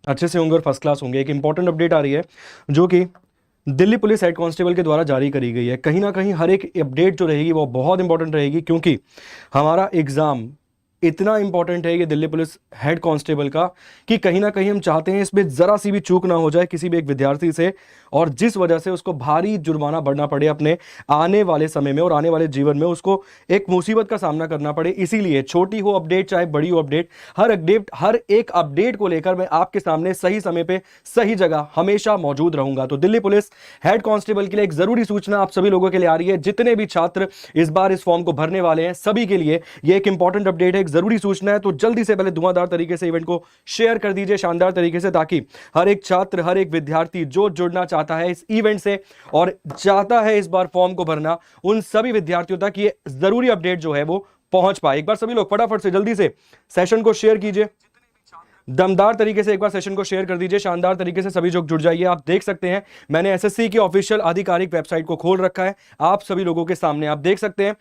अच्छे से होंगे और फर्स्ट क्लास होंगे। एक इंपॉर्टेंट अपडेट आ रही है जो कि दिल्ली पुलिस हेड कांस्टेबल के द्वारा जारी करी गई है। कहीं ना कहीं हर एक अपडेट जो रहेगी वो बहुत इंपॉर्टेंट रहेगी, क्योंकि हमारा एग्जाम इतना इंपॉर्टेंट है ये दिल्ली पुलिस हेड कांस्टेबल का, कि कहीं ना कहीं हम चाहते हैं इसमें जरा सी भी चूक ना हो जाए किसी भी एक विद्यार्थी से, और जिस वजह से उसको भारी जुर्माना भरना पड़े अपने आने वाले समय में और आने वाले जीवन में, उसको एक मुसीबत का सामना करना पड़े। इसीलिए छोटी हो अपडेट चाहे बड़ी हो अपडेट, हर एक अपडेट को लेकर मैं आपके सामने सही समय पे सही जगह हमेशा मौजूद रहूंगा। तो दिल्ली पुलिस हेड कांस्टेबल के लिए एक जरूरी सूचना आप सभी लोगों के लिए आ रही है। जितने भी छात्र इस बार इस फॉर्म को भरने वाले हैं सभी के लिए ये एक इंपॉर्टेंट अपडेट है, एक जरूरी सूचना है। तो जल्दी से पहले धुआंधार तरीके से इवेंट को शेयर कर दीजिए, शानदार तरीके से, ताकि हर एक छात्र हर एक विद्यार्थी जो जुड़ना चाहता है इस इवेंट से और चाहता है इस बार फॉर्म को भरना, उन सभी विद्यार्थियों तक ये जरूरी अपडेट जो है वो पहुंच पाए। एक बार सभी लोग फटाफट से जल्दी से सेशन को शेयर कीजिए, दमदार तरीके से एक बार सेशन को शेयर कर दीजिए, शानदार तरीके से सभी लोग जुड़ जाइए। आप देख सकते हैं मैंने एसएससी की ऑफिशियल आधिकारिक वेबसाइट को खोल रखा है आप सभी लोगों के सामने। आप देख सकते हैं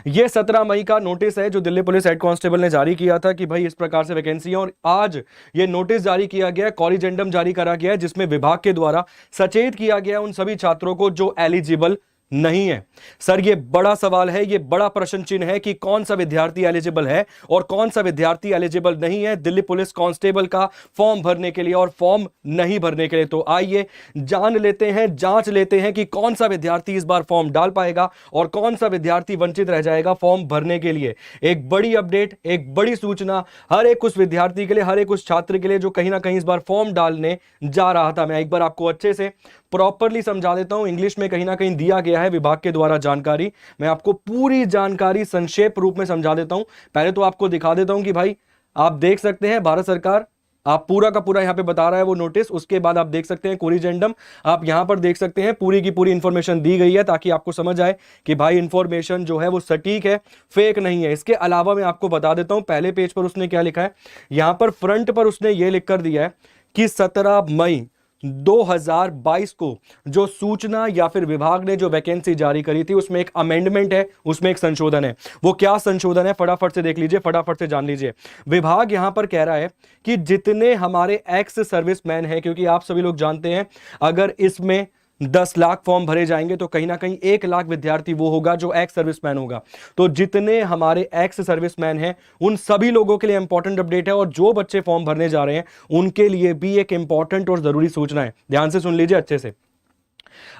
ये 17 मई का नोटिस है जो दिल्ली पुलिस हेड कांस्टेबल ने जारी किया था कि भाई इस प्रकार से वैकेंसी है, और आज ये नोटिस जारी किया गया है, कॉरिजेंडम जारी करा गया है, जिसमें विभाग के द्वारा सचेत किया गया उन सभी छात्रों को जो एलिजिबल नहीं है। सर ये बड़ा सवाल है, ये बड़ा प्रश्न चिन्ह है कि कौन सा विद्यार्थी एलिजिबल है और कौन सा विद्यार्थी एलिजिबल नहीं है दिल्ली पुलिस कांस्टेबल का फॉर्म भरने के लिए और फॉर्म नहीं भरने के लिए। तो आइए जान लेते हैं, जांच लेते हैं कि कौन सा विद्यार्थी इस बार फॉर्म डाल पाएगा और कौन सा विद्यार्थी वंचित रह जाएगा फॉर्म भरने के लिए। एक बड़ी अपडेट, एक बड़ी सूचना हर एक उस विद्यार्थी के लिए, हर एक उस छात्र के लिए जो कहीं ना कहीं इस बार फॉर्म डालने जा रहा था। मैं एक बार आपको अच्छे से प्रॉपरली समझा देता हूं, इंग्लिश में कहीं ना कहीं दिया गया है विभाग के द्वारा जानकारी। मैं आपको पूरी जानकारी संक्षेप रूप में समझा देता हूं। पहले तो आपको दिखा देता हूं कि भाई आप देख सकते हैं भारत सरकार आप पूरा का पूरा यहां पे बता रहा है वो नोटिस। उसके बाद आप देख सकते हैं कोरिजेंडम, आप यहां पर देख सकते हैं पूरी की पूरी इंफॉर्मेशन दी गई है ताकि आपको समझ आए कि भाई इंफॉर्मेशन जो है वो सटीक है, फेक नहीं है। इसके अलावा मैं आपको बता देता हूं पहले पेज पर उसने क्या लिखा है। यहां पर फ्रंट पर उसने ये लिख कर दिया है कि 17 मई 2022 को जो सूचना या फिर विभाग ने जो वैकेंसी जारी करी थी उसमें एक अमेंडमेंट है, उसमें एक संशोधन है। वो क्या संशोधन है फटाफट से देख लीजिए, फटाफट से जान लीजिए। विभाग यहां पर कह रहा है कि जितने हमारे एक्स सर्विसमैन हैं, क्योंकि आप सभी लोग जानते हैं अगर इसमें 10 लाख फॉर्म भरे जाएंगे तो कहीं ना कहीं 1 लाख विद्यार्थी वो होगा जो एक्स सर्विसमैन होगा। तो जितने हमारे एक्स सर्विसमैन हैं उन सभी लोगों के लिए इंपॉर्टेंट अपडेट है, और जो बच्चे फॉर्म भरने जा रहे हैं उनके लिए भी एक इंपॉर्टेंट और जरूरी सूचना है। ध्यान से सुन लीजिए अच्छे से।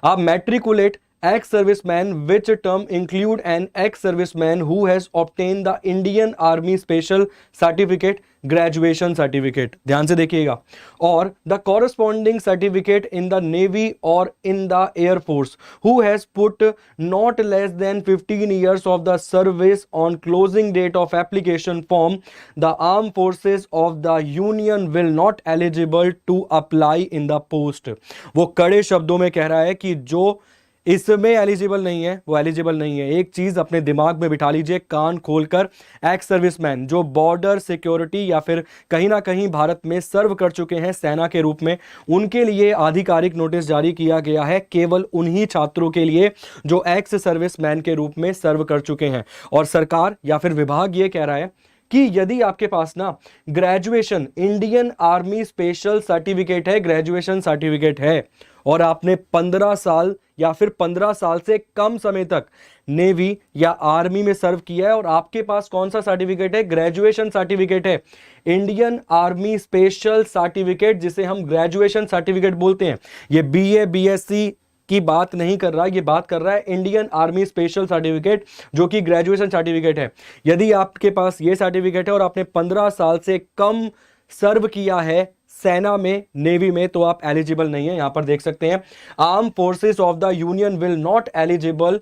आप matriculate ex-serviceman, which term include an ex-serviceman who has obtained the Indian Army Special Certificate, graduation certificate, ध्यान से देखिएगा, और the corresponding certificate in the navy और in the air force who has put not less than 15 years of the service on closing date of application form the armed forces of the union will not eligible to apply in the post. वो कड़े शब्दों में कह रहा है कि जो इसमें एलिजिबल नहीं है वो एलिजिबल नहीं है। एक चीज अपने दिमाग में बिठा लीजिए कान खोलकर, एक्स सर्विसमैन जो बॉर्डर सिक्योरिटी या फिर कहीं ना कहीं भारत में सर्व कर चुके हैं सेना के रूप में, उनके लिए आधिकारिक नोटिस जारी किया गया है केवल उन्हीं छात्रों के लिए जो एक्स सर्विसमैन के रूप में सर्व कर चुके हैं। और सरकार या फिर विभाग ये कह रहा है कि यदि आपके पास ना graduation Indian Army special certificate है, ग्रेजुएशन सर्टिफिकेट है, और आपने 15 साल या फिर 15 साल से कम समय तक नेवी या आर्मी में सर्व किया है और आपके पास कौन सा सर्टिफिकेट है, ग्रेजुएशन सर्टिफिकेट है, इंडियन आर्मी स्पेशल सर्टिफिकेट, जिसे हम ग्रेजुएशन सर्टिफिकेट बोलते हैं। ये बीए बीएससी की बात नहीं कर रहा, ये बात कर रहा है इंडियन आर्मी स्पेशल सर्टिफिकेट जो कि ग्रेजुएशन सर्टिफिकेट है। यदि आपके पास ये सर्टिफिकेट है और आपने 15 साल से कम सर्व किया है सेना में, नेवी में, तो आप एलिजिबल नहीं है। यहां पर देख सकते हैं arm forces of the union will not eligible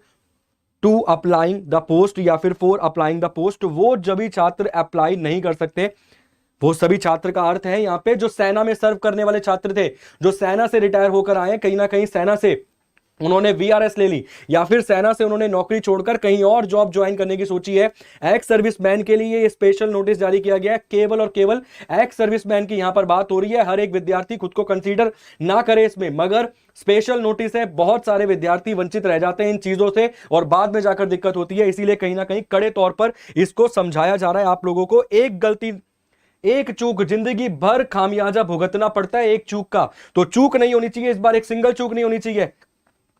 to applying the post या फिर फॉर अप्लाइंग द पोस्ट। वो जब छात्र अप्लाई नहीं कर सकते, वो सभी छात्र का अर्थ है यहां पे जो सेना में सर्व करने वाले छात्र थे, जो सेना से रिटायर होकर आए, कहीं ना कहीं सेना से उन्होंने वीआरएस ले ली या फिर सेना से उन्होंने नौकरी छोड़कर कहीं और जॉब ज्वाइन करने की सोची है। एक्स सर्विसमैन के लिए ये स्पेशल नोटिस जारी किया गया है, केवल और केवल एक्स सर्विसमैन की यहां पर बात हो रही है। हर एक विद्यार्थी खुद को कंसीडर ना करे इसमें, मगर स्पेशल नोटिस है। बहुत सारे विद्यार्थी वंचित रह जाते हैं इन चीजों से और बाद में जाकर दिक्कत होती है, इसीलिए कहीं ना कहीं कड़े तौर पर इसको समझाया जा रहा है आप लोगों को। एक चूक जिंदगी भर खामियाजा भुगतना पड़ता है एक चूक का, तो चूक नहीं होनी चाहिए इस बार, एक सिंगल चूक नहीं होनी चाहिए।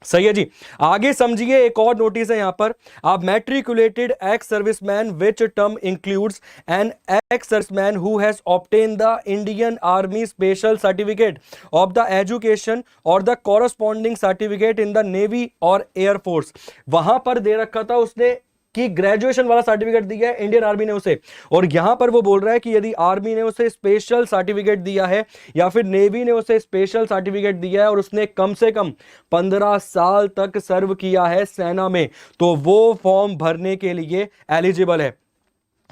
सही है जी। आगे समझिए, एक और नोटिस है यहां पर, आप matriculated ex serviceman which term includes an ex serviceman who has obtain the Indian Army special certificate of the education और the corresponding certificate in the navy और एयरफोर्स। वहां पर दे रखा था उसने कि ग्रेजुएशन वाला सर्टिफिकेट दिया है इंडियन आर्मी ने उसे, और यहां पर वो बोल रहा है कि यदि आर्मी ने उसे स्पेशल सर्टिफिकेट दिया है या फिर नेवी ने उसे स्पेशल सर्टिफिकेट दिया है और उसने कम से कम 15 साल तक सर्व किया है सेना में, तो वो फॉर्म भरने के लिए एलिजिबल है।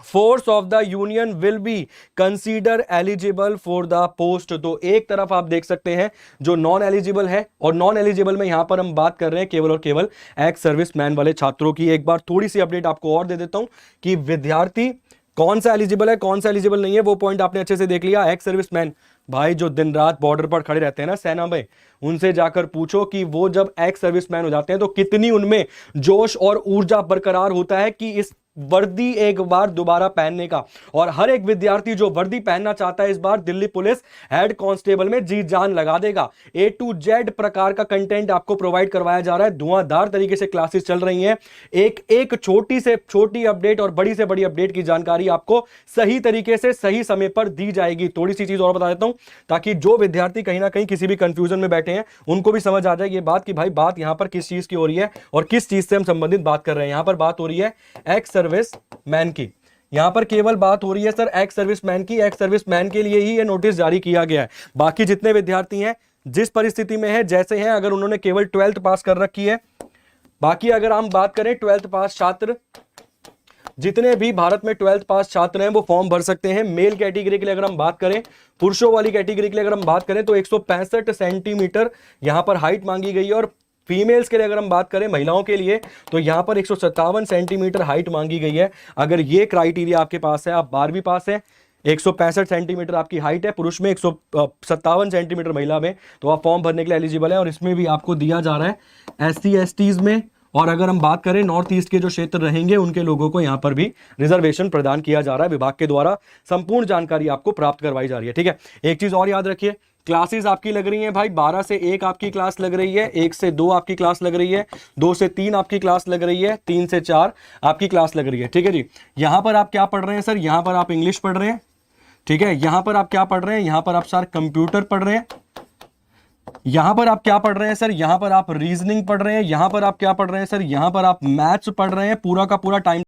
Force of the union will be consider eligible for the post. तो एक तरफ आप देख सकते हैं जो नॉन एलिजिबल है, और नॉन एलिजिबल में यहां पर हम बात कर रहे हैं केवल और केवल एक्स सर्विसमैन वाले छात्रों की। एक बार थोड़ी सी अपडेट आपको और दे देता हूं कि विद्यार्थी कौन सा एलिजिबल है कौन सा एलिजिबल नहीं है, वो पॉइंट आपने अच्छे से देख लिया। एक्स सर्विसमैन भाई जो दिन रात बॉर्डर पर खड़े रहते हैं ना सेना में, उनसे जाकर पूछो कि वो जब एक्स सर्विसमैन हो जाते हैं तो कितनी उनमें जोश और ऊर्जा बरकरार होता है कि इस वर्दी एक बार दोबारा पहनने का। और हर एक विद्यार्थी जो वर्दी पहनना चाहता है इस बार दिल्ली पुलिस हेड कांस्टेबल में जी जान लगा देगा। A to Z प्रकार का कंटेंट आपको प्रोवाइड करवाया जा रहा है, धुआंधार तरीके से क्लासेस चल रही हैं। एक एक छोटी से छोटी अपडेट और बड़ी से बड़ी अपडेट की जानकारी आपको सही तरीके से सही समय पर दी जाएगी। थोड़ी सी चीज और बता देता हूं ताकि जो विद्यार्थी कहीं ना कहीं किसी भी कंफ्यूजन में बैठे हैं उनको भी समझ आ जाए ये बात कि भाई बात यहां पर किस चीज की हो रही है और किस चीज से हम संबंधित बात कर रहे हैं। यहां पर बात हो रही है एक्स सर्विसमैन की, यहां पर केवल बात हो रही है सर एक्स सर्विसमैन की। एक्स सर्विसमैन के लिए ही यह नोटिस जारी किया गया है। बाकी जितने विद्यार्थी हैं जिस परिस्थिति में है जैसे हैं, अगर उन्होंने केवल 12th पास कर रखी है, बाकी अगर हम बात करें 12th पास छात्र, जितने भी भारत में 12th पास छात्र हैं वो फॉर्म भर सकते हैं। मेल कैटेगरी के लिए अगर हम बात करें, पुरुषों वाली कैटेगरी के लिए अगर हम बात करें तो 165 सेंटीमीटर यहां पर हाइट मांगी गई है, और फीमेल्स के लिए अगर हम बात करें महिलाओं के लिए तो यहां पर 157 सेंटीमीटर हाइट मांगी गई है। अगर ये क्राइटेरिया आपके पास है, आप 12वीं पास है, 165 सेंटीमीटर आपकी हाइट है पुरुष में, 157 सेंटीमीटर महिला में, तो आप फॉर्म भरने के लिए एलिजिबल है। और इसमें भी आपको दिया जा रहा है SC STs में, और अगर हम बात करें नॉर्थ ईस्ट के जो क्षेत्र रहेंगे उनके लोगों को यहां पर भी रिजर्वेशन प्रदान किया जा रहा है। विभाग के द्वारा संपूर्ण जानकारी आपको प्राप्त करवाई जा रही है। ठीक है, एक चीज और याद रखिए, क्लासेस आपकी लग रही हैं भाई, 12 से 1 आपकी क्लास लग रही है, 1 से 2 आपकी क्लास लग रही है, 2 से 3 आपकी क्लास लग रही है, 3 से 4 आपकी क्लास लग रही है। ठीक है जी, यहां पर आप क्या पढ़ रहे हैं सर? यहां पर आप इंग्लिश पढ़ रहे हैं। ठीक है, यहां पर आप क्या पढ़ रहे हैं? यहां पर आप सर कंप्यूटर पढ़ रहे हैं। यहां पर आप क्या पढ़ रहे हैं सर? यहां पर आप रीजनिंग पढ़ रहे हैं। यहां पर आप क्या पढ़ रहे हैं सर? यहां पर आप मैथ्स पढ़ रहे हैं। पूरा का पूरा टाइम